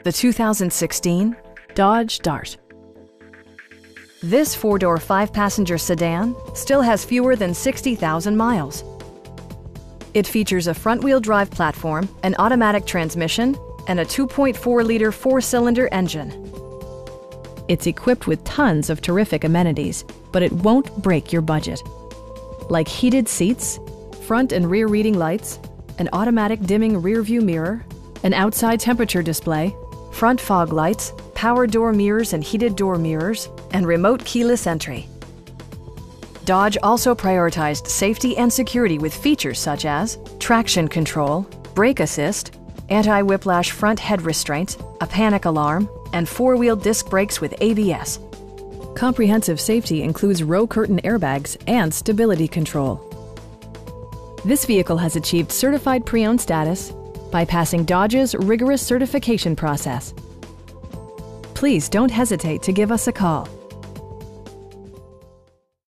the 2016 Dodge Dart. This four-door, five-passenger sedan still has fewer than 60,000 miles. It features a front-wheel drive platform, an automatic transmission, and a 2.4-liter four-cylinder engine. It's equipped with tons of terrific amenities, but it won't break your budget. Like heated seats, front and rear reading lights, an automatic dimming rear-view mirror, an outside temperature display, front fog lights, power door mirrors and heated door mirrors, and remote keyless entry. Dodge also prioritized safety and security with features such as traction control, brake assist, anti-whiplash front head restraints, a panic alarm, and four-wheel disc brakes with ABS. Comprehensive safety includes row curtain airbags and stability control. This vehicle has achieved certified pre-owned status by passing Dodge's rigorous certification process. Please don't hesitate to give us a call.